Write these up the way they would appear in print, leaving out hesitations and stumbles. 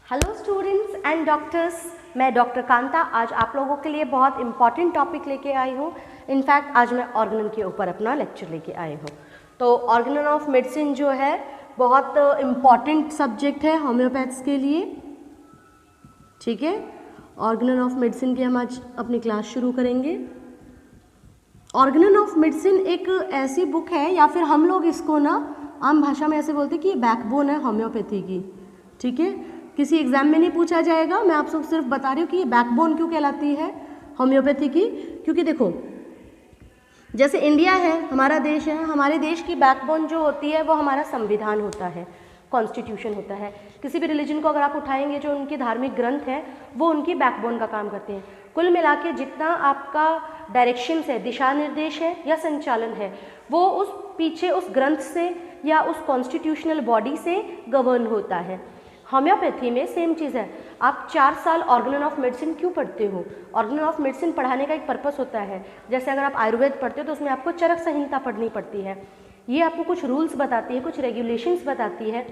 Hello students and doctors, मैं doctor Kanta आज आप लोगों के लिए बहुत इंपॉर्टेंट टॉपिक लेके आई हूँ। इनफैक्ट आज मैं ऑर्गेनन के ऊपर अपना लेक्चर लेके आई हूँ। तो ऑर्गेनन ऑफ मेडिसिन जो है बहुत इम्पॉर्टेंट सब्जेक्ट है होम्योपैथ्स के लिए। ठीक है, ऑर्गेनन ऑफ मेडिसिन की हम आज अपनी क्लास शुरू करेंगे। ऑर्गेनन ऑफ मेडिसिन एक ऐसी बुक है, या फिर हम लोग इसको ना आम भाषा में ऐसे बोलते हैं कि ये बैकबोन है होम्योपैथी की। ठीक है, किसी एग्जाम में नहीं पूछा जाएगा, मैं आप सबको सिर्फ बता रही हूँ कि ये बैकबोन क्यों कहलाती है होम्योपैथी की। क्योंकि देखो, जैसे इंडिया है, हमारा देश है, हमारे देश की बैकबोन जो होती है वो हमारा संविधान होता है, कॉन्स्टिट्यूशन होता है। किसी भी रिलीजन को अगर आप उठाएंगे, जो उनके धार्मिक ग्रंथ हैं वो उनकी बैकबोन का काम करते हैं। कुल मिला के जितना आपका डायरेक्शंस है, दिशा निर्देश है या संचालन है, वो उस पीछे उस ग्रंथ से या उस कॉन्स्टिट्यूशनल बॉडी से गवर्न होता है। होम्योपैथी में सेम चीज़ है। आप 4 साल ऑर्गेनन ऑफ मेडिसिन क्यों पढ़ते हो? ऑर्गेनन ऑफ मेडिसिन पढ़ाने का एक पर्पस होता है। जैसे अगर आप आयुर्वेद पढ़ते हो तो उसमें आपको चरक संहिता पढ़नी पड़ती है। ये आपको कुछ रूल्स बताती है, कुछ रेगुलेशंस बताती है,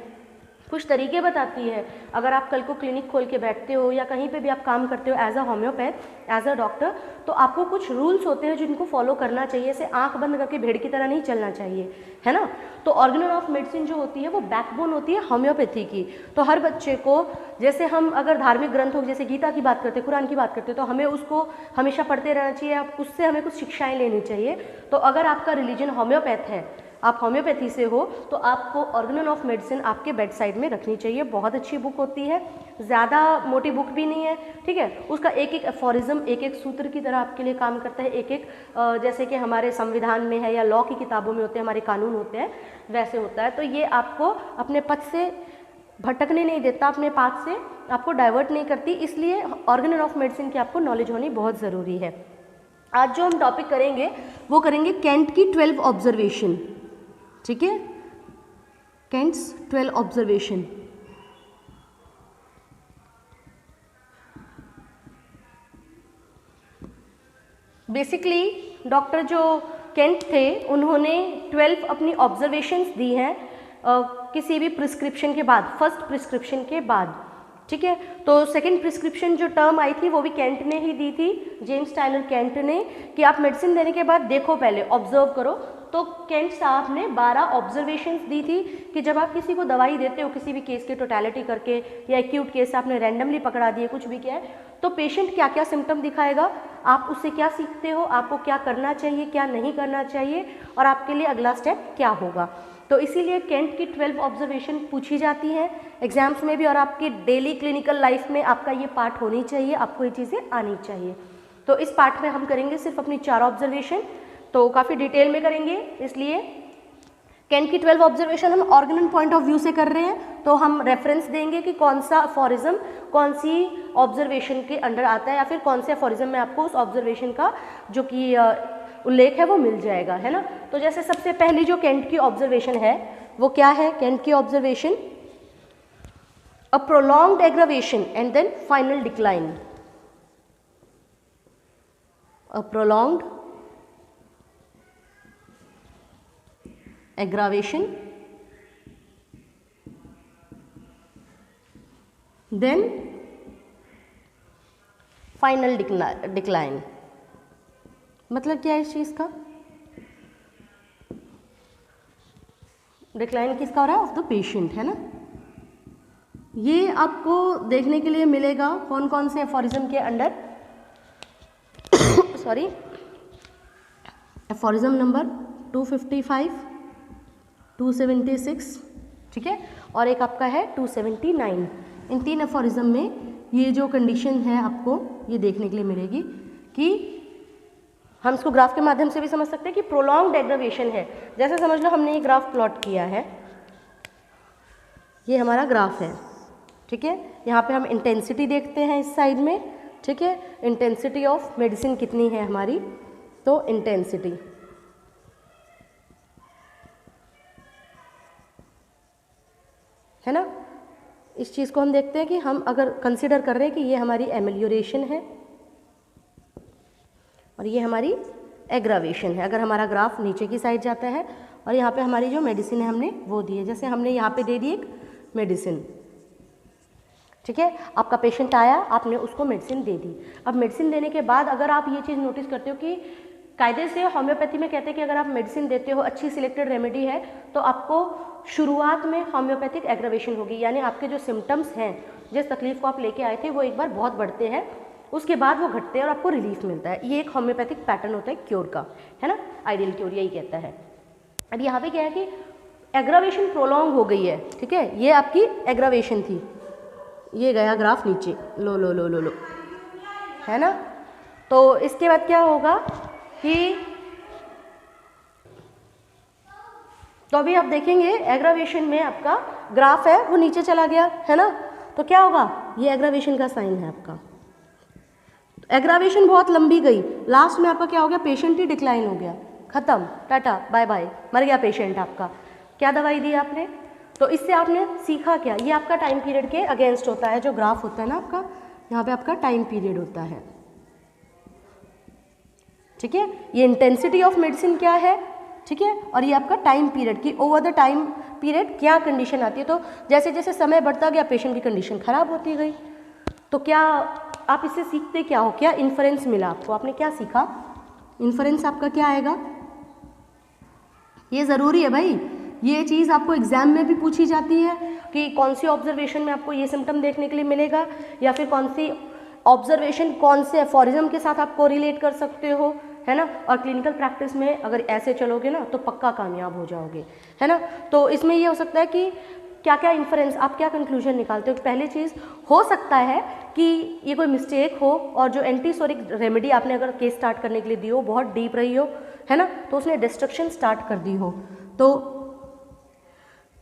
कुछ तरीके बताती है। अगर आप कल को क्लिनिक खोल के बैठते हो या कहीं पे भी आप काम करते हो as a homeopath, as a doctor, तो आपको कुछ रूल्स होते हैं जिनको फॉलो करना चाहिए। ऐसे आंख बंद करके भेड़ की तरह नहीं चलना चाहिए, है ना। तो ऑर्गेनन ऑफ मेडिसिन जो होती है वो बैकबोन होती है होम्योपैथी की। तो हर बच्चे को, जैसे हम अगर धार्मिक ग्रंथों जैसे गीता की बात करते हैं, कुरान की बात करते हैं, तो हमें उसको हमेशा पढ़ते रहना चाहिए, उससे हमें कुछ शिक्षाएँ लेनी चाहिए। तो अगर आपका रिलीजन होम्योपैथ है, आप होम्योपैथी से हो, तो आपको ऑर्गेनन ऑफ मेडिसिन आपके बेड साइड में रखनी चाहिए। बहुत अच्छी बुक होती है, ज़्यादा मोटी बुक भी नहीं है। ठीक है, उसका एक एक एफोरिज्म एक एक सूत्र की तरह आपके लिए काम करता है। एक एक जैसे कि हमारे संविधान में है या लॉ की किताबों में होते हैं, हमारे कानून होते हैं, वैसे होता है। तो ये आपको अपने पथ से भटकने नहीं देता, अपने पाथ से आपको डाइवर्ट नहीं करती। इसलिए ऑर्गेनन ऑफ मेडिसिन की आपको नॉलेज होनी बहुत ज़रूरी है। आज जो हम टॉपिक करेंगे वो करेंगे कैंट की 12 ऑब्जर्वेशन। ठीक है, कैंट्स 12 ऑब्जर्वेशन। बेसिकली डॉक्टर जो कैंट थे, उन्होंने 12 अपनी ऑब्जर्वेशंस दी हैं किसी भी प्रिस्क्रिप्शन के बाद, फर्स्ट प्रिस्क्रिप्शन के बाद। ठीक है, तो सेकंड प्रिस्क्रिप्शन जो टर्म आई थी वो भी कैंट ने ही दी थी, जेम्स टायलर कैंट ने, कि आप मेडिसिन देने के बाद देखो, पहले ऑब्जर्व करो। तो कैंट साहब ने 12 ऑब्जर्वेशंस दी थी कि जब आप किसी को दवाई देते हो, किसी भी केस की टोटलिटी करके या एक्यूट केस आपने रैंडमली पकड़ा दिए, कुछ भी किया है, तो पेशेंट क्या क्या सिम्टम दिखाएगा, आप उससे क्या सीखते हो, आपको क्या करना चाहिए, क्या नहीं करना चाहिए, और आपके लिए अगला स्टेप क्या होगा। तो इसीलिए कैंट की 12 ऑब्जर्वेशन पूछी जाती हैं एग्जाम्स में भी, और आपकी डेली क्लिनिकल लाइफ में आपका ये पार्ट होनी चाहिए, आपको ये चीज़ें आनी चाहिए। तो इस पार्ट में हम करेंगे सिर्फ अपनी 4 ऑब्जर्वेशन, तो काफ़ी डिटेल में करेंगे। इसलिए कैंट की 12 ऑब्जर्वेशन हम ऑर्गेनन पॉइंट ऑफ व्यू से कर रहे हैं, तो हम रेफरेंस देंगे कि कौन सा अफोरिज्म कौन सी ऑब्जर्वेशन के अंडर आता है, या फिर कौन से अफोरिज्म में आपको उस ऑब्जर्वेशन का जो कि उल्लेख है वो मिल जाएगा, है ना। तो जैसे सबसे पहली जो कैंट की ऑब्जर्वेशन है वो क्या है? कैंट की observation, a prolonged aggravation and then final decline. A prolonged aggravation then final decline। मतलब क्या है इस चीज़ का? डिक्लाइन किसका हो रहा है? ऑफ द पेशेंट, है ना। ये आपको देखने के लिए मिलेगा कौन कौन से एफोरिज्म के अंडर सॉरी, एफोरिज्म नंबर 255, 276, ठीक है, और एक आपका है 279। इन 3 एफोरिज्म में ये जो कंडीशन है आपको ये देखने के लिए मिलेगी कि हम इसको ग्राफ के माध्यम से भी समझ सकते हैं कि प्रोलॉन्ग्ड एग्रावेशन है। जैसे समझ लो हमने ये ग्राफ प्लॉट किया है, ये हमारा ग्राफ है। ठीक है, यहाँ पे हम इंटेंसिटी देखते हैं इस साइड में। ठीक है, इंटेंसिटी ऑफ मेडिसिन कितनी है हमारी, तो इंटेंसिटी, है ना। इस चीज़ को हम देखते हैं कि हम अगर कंसिडर कर रहे हैं कि ये हमारी एमेलियोरेशन है और ये हमारी एग्रावेशन है, अगर हमारा ग्राफ नीचे की साइड जाता है, और यहाँ पे हमारी जो मेडिसिन है हमने वो दी है। जैसे हमने यहाँ पे दे दी एक मेडिसिन, ठीक है, आपका पेशेंट आया, आपने उसको मेडिसिन दे दी। अब मेडिसिन देने के बाद अगर आप ये चीज़ नोटिस करते हो कि कायदे से होम्योपैथी में कहते हैं कि अगर आप मेडिसिन देते हो, अच्छी सिलेक्टेड रेमेडी है, तो आपको शुरुआत में होम्योपैथिक एग्रावेशन होगी, यानी आपके जो सिम्टम्स हैं, जिस तकलीफ को आप लेके आए थे, वो एक बार बहुत बढ़ते हैं, उसके बाद वो घटते हैं और आपको रिलीफ मिलता है। ये एक होम्योपैथिक पैटर्न होता है क्योर का, है ना, आइडियल क्योर यही कहता है। अब यहाँ पे क्या है कि एग्रावेशन प्रोलॉन्ग हो गई है, ठीक है, ये आपकी एग्रावेशन थी, ये गया ग्राफ नीचे, लो लो लो लो लो, है ना। तो इसके बाद क्या होगा कि तो अभी आप देखेंगे एग्रावेशन में आपका ग्राफ है वो नीचे चला गया, है ना, तो क्या होगा, ये एग्रावेशन का साइन है आपका। एग्रावेशन बहुत लंबी गई, लास्ट में आपका क्या हो गया, पेशेंट ही डिक्लाइन हो गया, खत्म, टाटा बाय बाय, मर गया पेशेंट आपका। क्या दवाई दी आपने, तो इससे आपने सीखा क्या, ये आपका टाइम पीरियड के अगेंस्ट होता है, जो ग्राफ होता है ना आपका, यहाँ पे आपका टाइम पीरियड होता है, ठीक है, ये इंटेंसिटी ऑफ मेडिसिन क्या है, ठीक है, और ये आपका टाइम पीरियड कि ओवर द टाइम पीरियड क्या कंडीशन आती है। तो जैसे जैसे समय बढ़ता गया पेशेंट की कंडीशन खराब होती गई। तो क्या आप इससे सीखते क्या हो, क्या इन्फरेंस मिला आपको, आपने क्या सीखा, इन्फरेंस आपका क्या आएगा, ये ज़रूरी है भाई, ये चीज़ आपको एग्जाम में भी पूछी जाती है कि कौन सी ऑब्जर्वेशन में आपको ये सिम्टम देखने के लिए मिलेगा, या फिर कौन सी ऑब्जर्वेशन कौन से एफोरिज्म के साथ आप कोरिलेट कर सकते हो, है ना। और क्लिनिकल प्रैक्टिस में अगर ऐसे चलोगे ना तो पक्का कामयाब हो जाओगे, है ना। तो इसमें ये हो सकता है कि क्या क्या इन्फरेंस, आप क्या कंक्लूजन निकालते हो। पहली चीज़ हो सकता है कि ये कोई मिस्टेक हो और जो एंटीसोरिक रेमेडी आपने अगर केस स्टार्ट करने के लिए दी हो बहुत डीप रही हो, है ना, तो उसने डिस्ट्रक्शन स्टार्ट कर दी हो, तो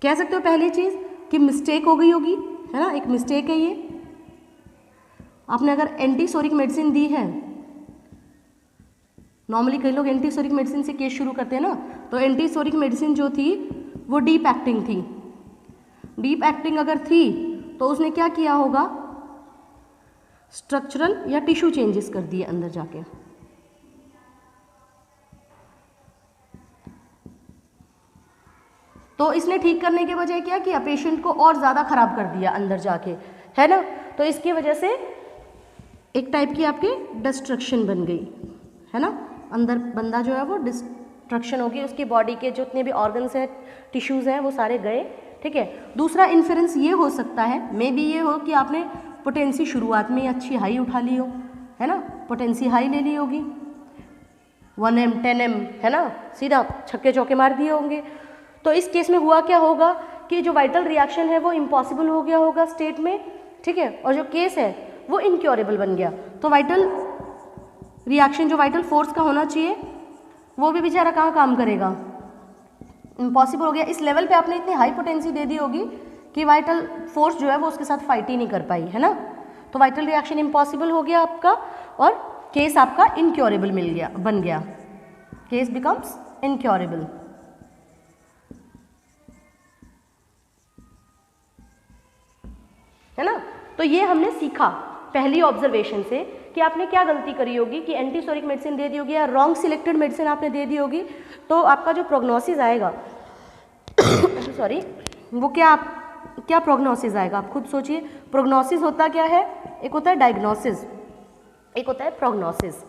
कह सकते हो पहली चीज़ कि मिस्टेक हो गई होगी, है ना, एक मिस्टेक है ये। आपने अगर एंटीसोरिक मेडिसिन दी है, नॉर्मली कई लोग एंटीसोरिक मेडिसिन से केस शुरू करते हैं ना, तो एंटीसोरिक मेडिसिन जो थी वो डीप एक्टिंग थी, डीप एक्टिंग अगर थी तो उसने क्या किया होगा, स्ट्रक्चरल या टिश्यू चेंजेस कर दिए अंदर जाके। तो इसने ठीक करने के बजाय क्या किया, पेशेंट को और ज़्यादा खराब कर दिया अंदर जाके, है ना। तो इसकी वजह से एक टाइप की आपकी डिस्ट्रक्शन बन गई, है ना, अंदर बंदा जो है वो डिस्ट्रक्शन होगी, उसकी बॉडी के जितने भी ऑर्गन्स हैं, टिश्यूज़ हैं, वो सारे गए, ठीक है। दूसरा इन्फेरेंस ये हो सकता है, मे बी ये हो कि आपने पोटेंसी शुरुआत में अच्छी हाई उठा ली हो, है ना, पोटेंसी हाई ले ली होगी, 1M 10M, है ना, सीधा छक्के चौके मार दिए होंगे। तो इस केस में हुआ क्या होगा कि जो वाइटल रिएक्शन है वो इम्पॉसिबल हो गया होगा स्टेट में, ठीक है, और जो केस है वो इनक्योरेबल बन गया। तो वाइटल रिएक्शन जो वाइटल फोर्स का होना चाहिए वो भी बेचारा कहाँ काम करेगा, इम्पॉसिबल हो गया। इस लेवल पे आपने इतनी हाई पोटेंसी दे दी होगी कि वाइटल फोर्स जो है वो उसके साथ फाइट ही नहीं कर पाई, है ना। तो वाइटल रिएक्शन इम्पॉसिबल हो गया आपका और केस आपका इनक्योरेबल मिल गया, बन गया, केस बिकम्स इनक्योरेबल। है ना। तो ये हमने सीखा पहली ऑब्जर्वेशन से कि आपने क्या गलती करी होगी कि एंटीसोरिक मेडिसिन दे दी होगी या रॉन्ग सिलेक्टेड मेडिसिन आपने दे दी होगी, तो आपका जो प्रोग्नोसिस आएगा सॉरी, वो क्या प्रोग्नोसिस आएगा, आप खुद सोचिए। प्रोग्नोसिस होता क्या है, एक होता है डायग्नोसिस, एक होता है प्रोग्नोसिस।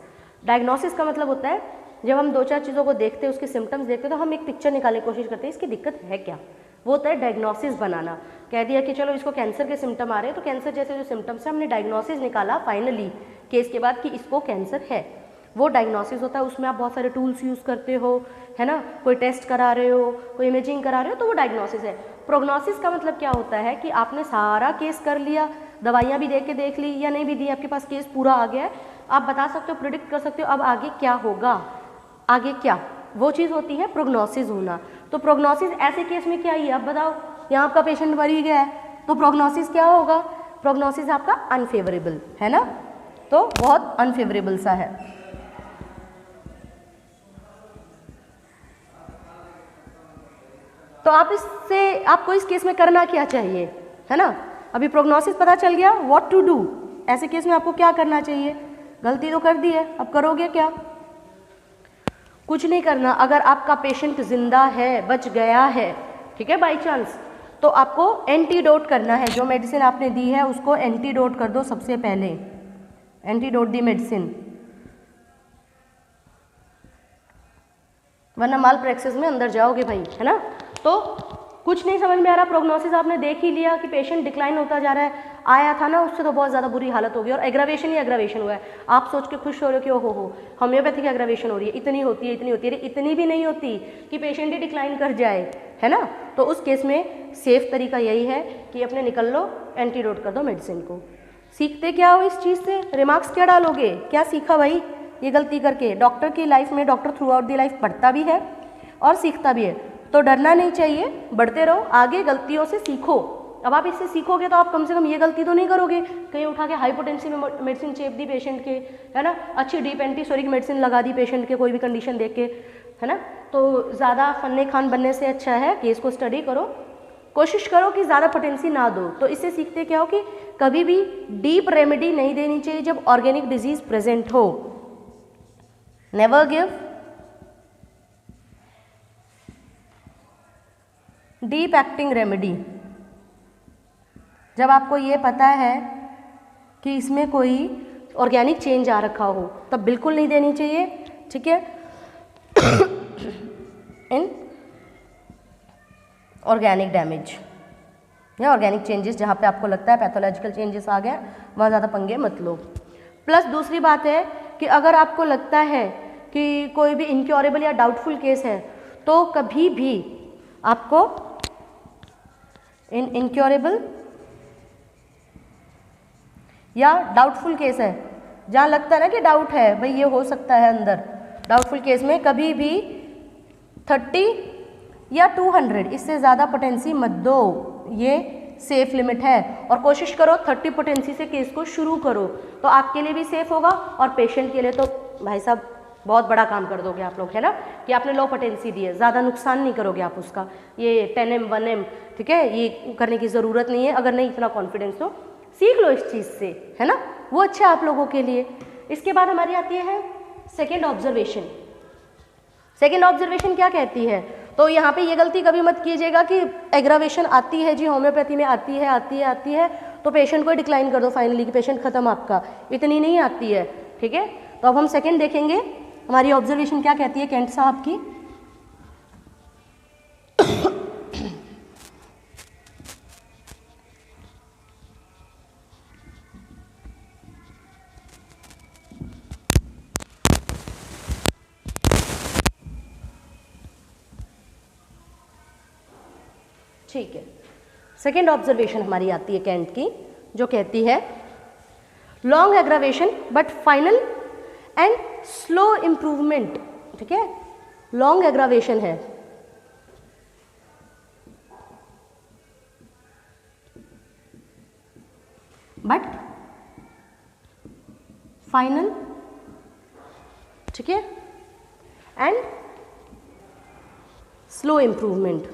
डायग्नोसिस का मतलब होता है जब हम दो चार चीज़ों को देखते हैं, उसके सिम्टम्स देखते हैं, तो हम एक पिक्चर निकालने की कोशिश करते हैं इसकी दिक्कत है क्या, वो होता है डायग्नोसिस बनाना। कह दिया कि चलो इसको कैंसर के सिम्टम आ रहे हैं, तो कैंसर जैसे जो सिम्टम्स हैं हमने डायग्नोसिस निकाला फाइनली केस के बाद कि इसको कैंसर है, वो डायग्नोसिस होता है। उसमें आप बहुत सारे टूल्स यूज़ करते हो, है ना, कोई टेस्ट करा रहे हो, कोई इमेजिंग करा रहे हो, तो वो डायग्नोसिस है। प्रोग्नोसिस का मतलब क्या होता है कि आपने सारा केस कर लिया, दवाइयाँ भी देख ली या नहीं भी दी, आपके पास केस पूरा आ गया है, आप बता सकते हो, प्रिडिक्ट कर सकते हो अब आगे क्या होगा, आगे क्या, वो चीज़ होती है प्रोग्नोसिस होना। तो प्रोग्नोसिस ऐसे केस में क्या ही है, अब बताओ, यहाँ आपका पेशेंट मर ही गया है, तो प्रोग्नोसिस क्या होगा, प्रोग्नोसिस आपका अनफेवरेबल, है ना, तो बहुत अनफेवरेबल सा है। तो आपको इस केस में करना क्या चाहिए, है ना। अभी प्रोग्नोसिस पता चल गया, व्हाट टू डू, ऐसे केस में आपको क्या करना चाहिए। गलती तो कर दी है, अब करोगे क्या, कुछ नहीं करना। अगर आपका पेशेंट जिंदा है, बच गया है, ठीक है, बाई चांस, तो आपको एंटीडोट करना है, जो मेडिसिन आपने दी है उसको एंटीडोट कर दो सबसे पहले, एंटीडोट दी मेडिसिन, वरना माल प्रैक्टिस में अंदर जाओगे भाई, है ना। तो कुछ नहीं समझ में आ रहा, प्रोग्नोसिस आपने देख ही लिया कि पेशेंट डिक्लाइन होता जा रहा है, आया था ना उससे तो बहुत ज़्यादा बुरी हालत हो गई, और एग्रावेशन ही एग्रावेशन हुआ है। आप सोच के खुश हो रहे हो कि ओ हो होम्योपैथिक एग्रावेशन हो रही है, इतनी होती है, इतनी होती है, इतनी भी नहीं होती कि पेशेंट ही डिक्लाइन कर जाए, है ना। तो उस केस में सेफ तरीका यही है कि अपने निकल लो, एंटीडोट कर दो मेडिसिन को। सीखते क्या हो इस चीज़ से, रिमार्क्स क्या डालोगे, क्या सीखा भाई ये गलती करके। डॉक्टर की लाइफ में doctor through out the life पढ़ता भी है और सीखता भी है, तो डरना नहीं चाहिए, बढ़ते रहो आगे, गलतियों से सीखो। अब आप इससे सीखोगे तो आप कम से कम ये गलती तो नहीं करोगे कहीं उठा के हाइपोटेंसी में मेडिसिन चेप दी पेशेंट के, है ना, अच्छी डीप एंटीसोरिक मेडिसिन लगा दी पेशेंट के कोई भी कंडीशन देख के, है ना। तो ज़्यादा फन्ने खान बनने से अच्छा है केस को स्टडी करो, कोशिश करो कि ज़्यादा पोटेंसी ना दो। तो इससे सीखते क्या हो कि कभी भी डीप रेमेडी नहीं देनी चाहिए जब ऑर्गेनिक डिजीज प्रेजेंट हो। Never give deep acting remedy जब आपको ये पता है कि इसमें कोई ऑर्गेनिक चेंज आ रखा हो, तब बिल्कुल नहीं देनी चाहिए, ठीक है। इन ऑर्गेनिक डैमेज या ऑर्गेनिक चेंजेस जहाँ पे आपको लगता है पैथोलॉजिकल चेंजेस आ गया, वहाँ ज़्यादा पंगे मत लो। प्लस दूसरी बात है कि अगर आपको लगता है कि कोई भी इनक्योरेबल या डाउटफुल केस है, तो कभी भी आपको इनक्योरेबल या डाउटफुल केस है, जहाँ लगता है ना कि डाउट है भाई ये हो सकता है अंदर, डाउटफुल केस में कभी भी 30 या 200 इससे ज़्यादा पोटेंसी मत दो, ये सेफ लिमिट है। और कोशिश करो 30 पोटेंसी से केस को शुरू करो, तो आपके लिए भी सेफ होगा और पेशेंट के लिए तो भाई साहब बहुत बड़ा काम कर दोगे आप लोग, है ना, कि आपने लो पोटेंसी दी है, ज़्यादा नुकसान नहीं करोगे आप उसका। ये 10M 1M, ठीक है, ये करने की ज़रूरत नहीं है। अगर नहीं इतना कॉन्फिडेंस हो, सीख लो इस चीज़ से, है ना, वो अच्छा है आप लोगों के लिए। इसके बाद हमारी आती है सेकेंड ऑब्जर्वेशन। सेकेंड ऑब्जर्वेशन क्या कहती है, तो यहाँ पे ये गलती कभी मत कीजिएगा कि एग्रावेशन आती है जी, होम्योपैथी में आती है तो पेशेंट को डिक्लाइन कर दो फाइनली कि पेशेंट खत्म आपका, इतनी नहीं आती है, ठीक है। तो अब हम सेकेंड देखेंगे हमारी ऑब्जर्वेशन क्या कहती है केंट साहब की। ठीक है, सेकेंड ऑब्जर्वेशन हमारी आती है केंट की, जो कहती है long aggravation but final and slow improvement, ठीक है। लॉन्ग एग्रावेशन है बट फाइनल, ठीक है, एंड स्लो इम्प्रूवमेंट।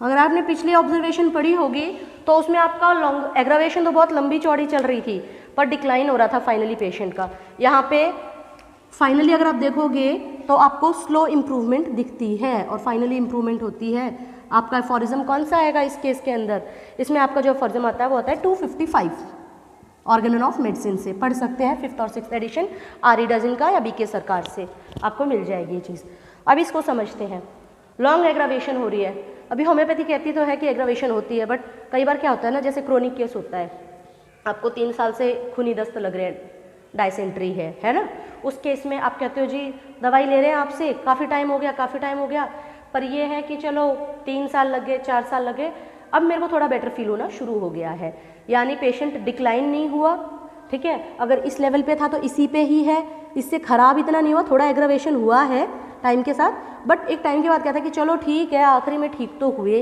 अगर आपने पिछली ऑब्जर्वेशन पढ़ी होगी तो उसमें आपका लॉन्ग एग्रावेशन तो बहुत लंबी चौड़ी चल रही थी पर डिक्लाइन हो रहा था फाइनली पेशेंट का। यहाँ पे फाइनली अगर आप देखोगे तो आपको स्लो इम्प्रूवमेंट दिखती है और फाइनली इम्प्रूवमेंट होती है। आपका एफोरिज्म कौन सा आएगा इस केस के अंदर, इसमें आपका जो एफोरिज्म आता है वो आता है 255 ऑर्गेनन ऑफ मेडिसिन से, पढ़ सकते हैं 5th और 6th एडिशन आर.ई. डजन का या बीके सरकार से, आपको मिल जाएगी ये चीज़। अब इसको समझते हैं, लॉन्ग एग्रावेशन हो रही है। अभी होम्योपैथी कहती तो है कि एग्रावेशन होती है, बट कई बार क्या होता है ना, जैसे क्रोनिक केस होता है, आपको 3 साल से खूनी दस्त लग रहे हैं, डायसेंट्री है ना, उस केस में आप कहते हो जी दवाई ले रहे हैं आपसे काफ़ी टाइम हो गया, पर ये है कि चलो 3 साल लग गए, 4 साल लगे, अब मेरे को थोड़ा बेटर फील होना शुरू हो गया है, यानी पेशेंट डिक्लाइन नहीं हुआ, ठीक है। अगर इस लेवल पे था तो इसी पे ही है, इससे ख़राब इतना नहीं हुआ, थोड़ा एग्रावेशन हुआ है टाइम के साथ, बट एक टाइम के बाद कहता है कि चलो ठीक है, आखिरी में ठीक तो हुए,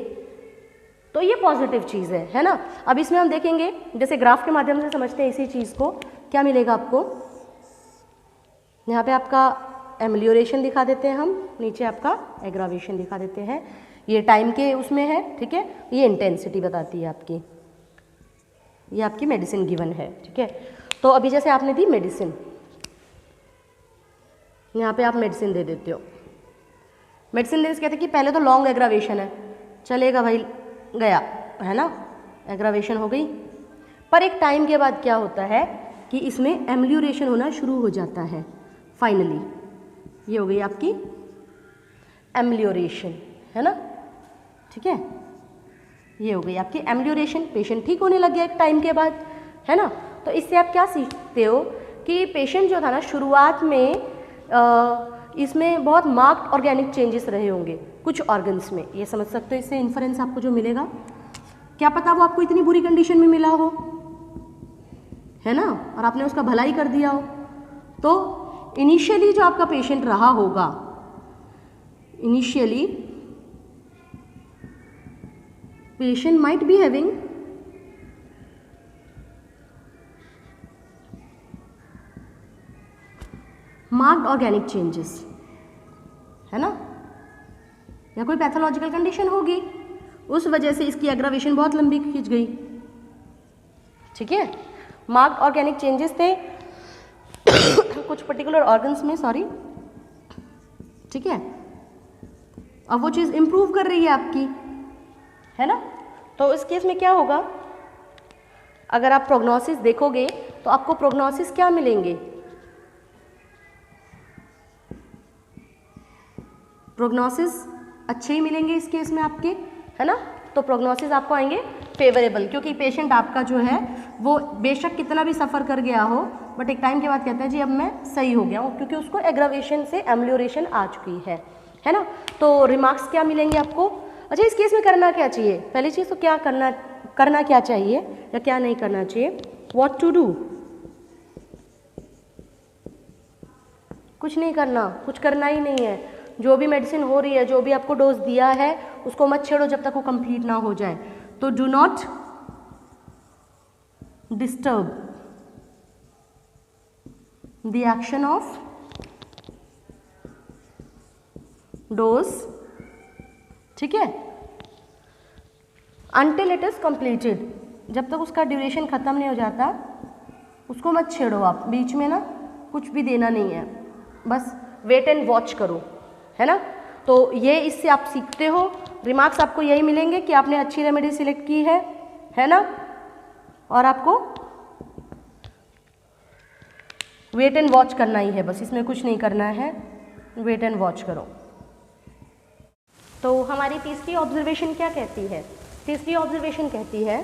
तो ये पॉजिटिव चीज़ है ना। अब इसमें हम देखेंगे, जैसे ग्राफ के माध्यम से समझते हैं इसी चीज़ को, क्या मिलेगा आपको, यहाँ पे आपका एमेलियोरेशन दिखा देते हैं हम, नीचे आपका एग्रावेशन दिखा देते हैं, ये टाइम के उसमें है, ठीक है, ये इंटेंसिटी बताती है आपकी, ये आपकी मेडिसिन गिवन है, ठीक है। तो अभी जैसे आपने दी मेडिसिन, यहाँ पे आप मेडिसिन दे देते हो, मेडिसिन देने से कहते हैं कि पहले तो लॉन्ग एग्रावेशन है, चलेगा भाई, गया, है ना, एग्रावेशन हो गई। पर एक टाइम के बाद क्या होता है कि इसमें एम्लियोरेशन होना शुरू हो जाता है। फाइनली ये हो गई आपकी एम्लियोरेशन, है ना, ठीक है, ये हो गई आपकी एम्लियोरेशन। पेशेंट ठीक होने लग गया एक टाइम के बाद, है ना। तो इससे आप क्या सीखते हो कि पेशेंट जो था ना शुरुआत में इसमें बहुत मार्क्ड ऑर्गेनिक चेंजेस रहे होंगे कुछ ऑर्गन्स में, ये समझ सकते हो। इससे इन्फरेंस आपको जो मिलेगा, क्या पता वो आपको इतनी बुरी कंडीशन में मिला हो, है ना, और आपने उसका भलाई कर दिया हो। तो इनिशियली जो आपका पेशेंट रहा होगा, initially patient might be having marked organic changes, है ना, या कोई पैथोलॉजिकल कंडीशन होगी, उस वजह से इसकी एग्रावेशन बहुत लंबी खींच गई, ठीक है। मार्क्ड ऑर्गेनिक चेंजेस थे कुछ पर्टिकुलर ऑर्गन्स में, सॉरी, ठीक है। अब वो चीज़ इंप्रूव कर रही है आपकी, है ना। तो इस केस में क्या होगा, अगर आप प्रोग्नोसिस देखोगे तो आपको प्रोग्नोसिस क्या मिलेंगे, प्रोग्नोसिस अच्छे ही मिलेंगे इस केस में आपके, है ना। तो प्रोग्नोसिस आपको आएंगे फेवरेबल, क्योंकि पेशेंट आपका जो है वो बेशक कितना भी सफ़र कर गया हो, बट एक टाइम के बाद कहता है जी अब मैं सही हो गया हूँ, क्योंकि उसको एग्रावेशन से एम्लियोरेशन आ चुकी है ना। तो रिमार्क्स क्या मिलेंगे आपको। अच्छा, इस केस में करना क्या चाहिए, पहली चीज़ तो क्या करना क्या चाहिए या क्या नहीं करना चाहिए, व्हाट टू डू, कुछ नहीं करना, कुछ करना ही नहीं है। जो भी मेडिसिन हो रही है, जो भी आपको डोज दिया है, उसको मत छेड़ो जब तक वो कंप्लीट ना हो जाए। तो do not disturb the action of dose, ठीक है, अनटिल इट इज कंप्लीटेड, जब तक उसका ड्यूरेशन ख़त्म नहीं हो जाता उसको मत छेड़ो आप, बीच में ना कुछ भी देना नहीं है, बस वेट एंड वॉच करो, है ना। तो ये इससे आप सीखते हो, रिमार्क्स आपको यही मिलेंगे कि आपने अच्छी रेमेडी सिलेक्ट की है ना, और आपको वेट एंड वॉच करना ही है, बस इसमें कुछ नहीं करना है, वेट एंड वॉच करो। तो हमारी तीसरी ऑब्जर्वेशन क्या कहती है, तीसरी ऑब्जर्वेशन कहती है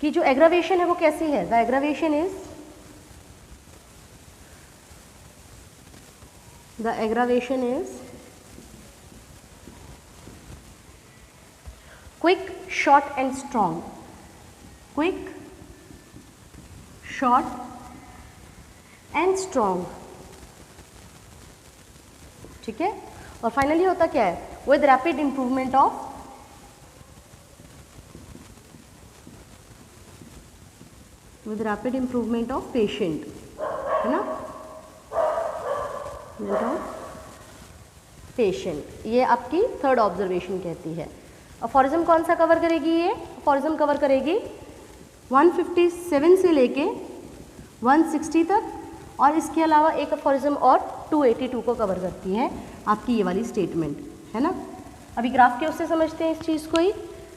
कि जो एग्रावेशन है वो कैसी है, the aggravation is, the aggravation is quick, short and strong, quick, short and strong, ठीक है। और फाइनली होता क्या है, with rapid improvement of, with rapid improvement of patient, है ना, पेशेंट, ये आपकी थर्ड ऑब्जर्वेशन कहती है। अफोरिज्म कौन सा कवर करेगी, ये अफोरिज्म कवर करेगी 157 से लेके 160 तक, और इसके अलावा एक अफोरिज्म और 282 को कवर करती है आपकी ये वाली स्टेटमेंट, है ना। अभी ग्राफ के उससे समझते हैं इस चीज़ को ही,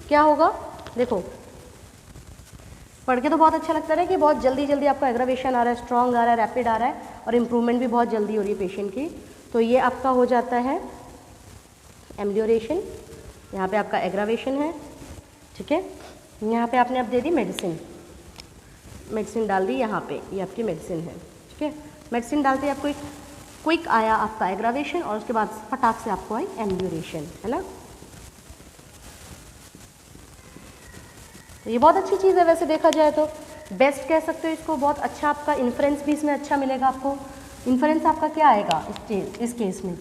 क्या होगा, देखो पढ़ के तो बहुत अच्छा लगता है कि बहुत जल्दी जल्दी आपका एग्रावेशन आ रहा है, स्ट्रॉन्ग आ रहा है, रैपिड आ रहा है, और इम्प्रूवमेंट भी बहुत जल्दी हो रही है पेशेंट की। तो ये आपका हो जाता है एम्लियोरेशन, यहाँ पे आपका एग्रावेशन है, ठीक है। यहाँ पे आपने अब दे दी मेडिसिन, मेडिसिन डाल दी यहाँ पे, ये आपकी मेडिसिन है, ठीक है। मेडिसिन डालते ही आपको एक क्विक आया आपका एग्रावेशन, और उसके बाद फटाक से आपको आई एम्लियोरेशन, है ना। तो ये बहुत अच्छी चीज़ है, वैसे देखा जाए तो बेस्ट कह सकते हो इसको, बहुत अच्छा आपका इन्फ्रेंस भी इसमें अच्छा मिलेगा आपको। इन्फ्रेंस आपका क्या आएगा इस केस में,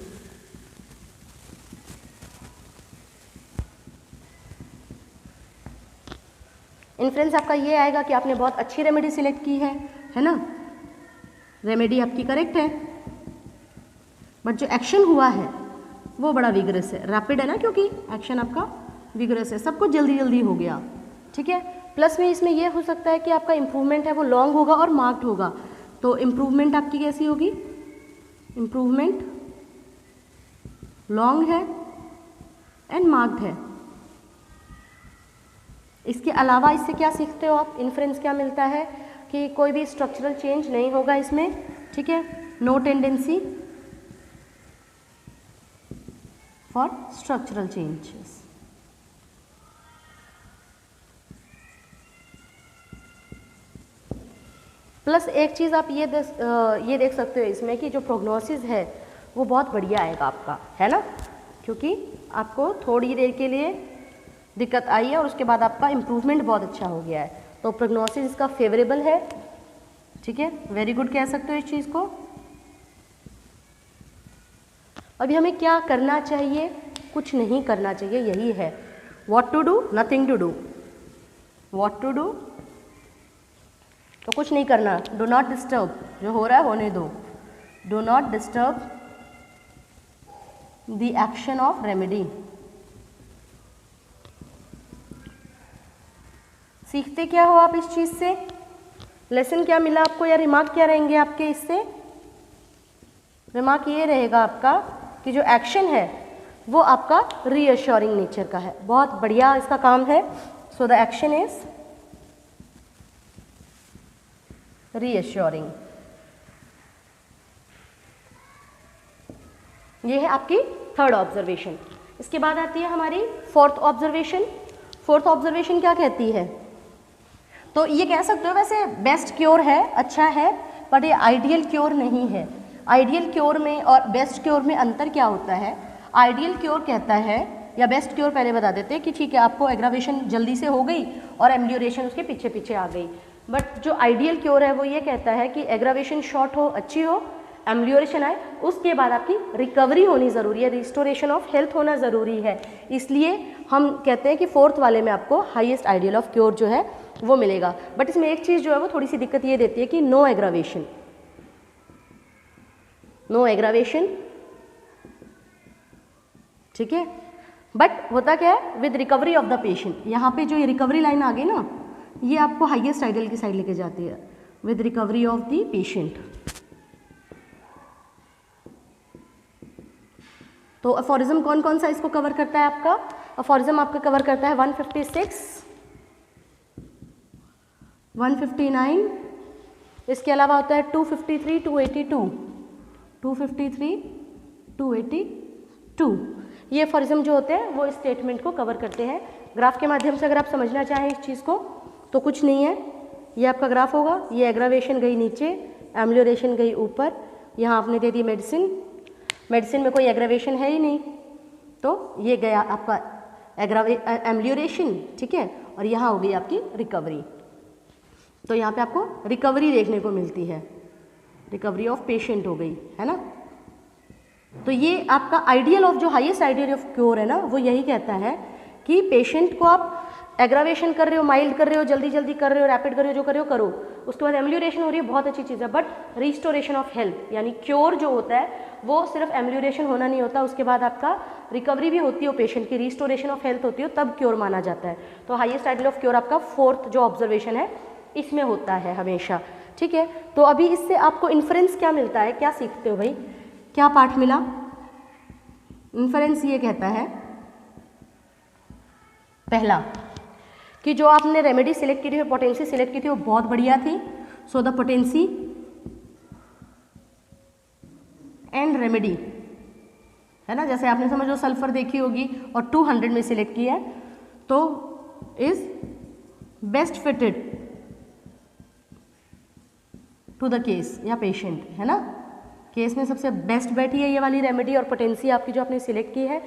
इन्फ्रेंस आपका ये आएगा कि आपने बहुत अच्छी रेमेडी सिलेक्ट की है ना, रेमेडी आपकी करेक्ट है, बट जो एक्शन हुआ है वो बड़ा विगरस है, रैपिड है ना, क्योंकि एक्शन आपका विगरस है, सब कुछ जल्दी जल्दी हो गया, ठीक है। प्लस में इसमें यह हो सकता है कि आपका इम्प्रूवमेंट है वो लॉन्ग होगा और मार्क्ड होगा। तो इम्प्रूवमेंट आपकी कैसी होगी, इम्प्रूवमेंट लॉन्ग है एंड मार्क्ड है। इसके अलावा इससे क्या सीखते हो आप, इन्फ्रेंस क्या मिलता है कि कोई भी स्ट्रक्चरल चेंज नहीं होगा इसमें, ठीक है, no tendency for structural changes. Plus एक चीज़ आप ये देख सकते हो इसमें कि जो प्रोग्नोसिस है वो बहुत बढ़िया आएगा आपका, है ना, क्योंकि आपको थोड़ी देर के लिए दिक्कत आई है और उसके बाद आपका इम्प्रूवमेंट बहुत अच्छा हो गया है, तो प्रोग्नोसिस इसका फेवरेबल है, ठीक है, वेरी गुड कह सकते हो इस चीज़ को। अभी हमें क्या करना चाहिए, कुछ नहीं करना चाहिए, यही है what to do, nothing to do. What to do, तो कुछ नहीं करना, डो नॉट डिस्टर्ब, जो हो रहा है होने दो, do not disturb the action of remedy. सीखते क्या हो आप इस चीज़ से, लेसन क्या मिला आपको या रिमार्क क्या रहेंगे आपके इससे? रिमार्क ये रहेगा आपका कि जो एक्शन है वो आपका रीअश्योरिंग नेचर का है, बहुत बढ़िया इसका काम है। So the action is reassuring. ये है आपकी थर्ड ऑब्जर्वेशन। इसके बाद आती है हमारी फोर्थ ऑब्जर्वेशन। फोर्थ ऑब्जर्वेशन क्या कहती है, तो ये कह सकते हो वैसे बेस्ट क्योर है, अच्छा है, बट ये आइडियल क्योर नहीं है। आइडियल क्योर में और बेस्ट क्योर में अंतर क्या होता है? आइडियल क्योर कहता है, या बेस्ट क्योर पहले बता देते हैं कि ठीक है आपको एग्रावेशन जल्दी से हो गई और एम्ब्ल्यूरेशन उसके पीछे पीछे आ गई, बट जो आइडियल क्योर है वो ये कहता है कि एग्रावेशन शॉर्ट हो, अच्छी हो, एम्ब्ल्यूरेशन आए, उसके बाद आपकी रिकवरी होनी ज़रूरी है, रिस्टोरेशन ऑफ हेल्थ होना ज़रूरी है। इसलिए हम कहते हैं कि फोर्थ वाले में आपको हाईएस्ट आइडियल ऑफ क्योर जो है वो मिलेगा। बट इसमें एक चीज़ जो है वो थोड़ी सी दिक्कत ये देती है कि नो एग्रावेशन, नो एग्रावेशन, ठीक है। बट होता क्या है with recovery of the patient, यहाँ पे जो ये रिकवरी लाइन आ गई ना, ये आपको हाईएस्ट आइडियल की साइड लेके जाती है, with recovery of the patient. तो अफोरिज्म कौन कौन सा इसको कवर करता है आपका? अफोरिज्म आपका कवर करता है 156, 159, इसके अलावा होता है 253, 282, 253, 282। ये अफोरिज्म जो होते हैं वो स्टेटमेंट को कवर करते हैं। ग्राफ के माध्यम से अगर आप समझना चाहें इस चीज़ को तो कुछ नहीं है, ये आपका ग्राफ होगा, ये एग्रावेशन गई नीचे, एम्ब्ल्यूरेशन गई ऊपर, यहाँ आपने दे दी मेडिसिन, मेडिसिन में कोई एग्रावेशन है ही नहीं, तो ये गया आपका एम्ब्ल्यूरेशन, ठीक है, और यहाँ हो गई आपकी रिकवरी। तो यहाँ पे आपको रिकवरी देखने को मिलती है, रिकवरी ऑफ पेशेंट हो गई, है ना। तो ये आपका आइडियल ऑफ, जो हाईएस्ट आइडियल ऑफ क्योर है ना, वो यही कहता है कि पेशेंट को आप एग्रावेशन कर रहे हो, माइल्ड कर रहे हो, जल्दी जल्दी कर रहे हो, रैपिड कर रहे हो, जो कर रहे हो करो, उसके बाद एम्ब्ल्यूरेशन हो रही है, बहुत अच्छी चीज़ है, बट रिस्टोरेशन ऑफ हेल्थ यानी क्योर जो होता है वो सिर्फ एम्ब्ल्यूरेशन होना नहीं होता, उसके बाद आपका रिकवरी भी होती है, पेशेंट की रिस्टोरेशन ऑफ हेल्थ होती है, तब क्योर माना जाता है। तो हाईएस्ट आइडियल ऑफ क्योर आपका फोर्थ जो ऑब्जर्वेशन है इसमें होता है हमेशा, ठीक है। तो अभी इससे आपको इन्फ्रेंस क्या मिलता है, क्या सीखते हो भाई, क्या पाठ मिला? इन्फ्रेंस ये कहता है पहला कि जो आपने रेमेडी सिलेक्ट की थी, पोटेंसी सिलेक्ट की थी, वो बहुत बढ़िया थी। So the potency and remedy, है ना, जैसे आपने समझो सल्फर देखी होगी और 200 में सिलेक्ट किया है, तो is best fitted to the case या पेशेंट, है ना, केस में सबसे बेस्ट बैठी है ये वाली रेमेडी, और पोटेंसी आपकी जो आपने सिलेक्ट की है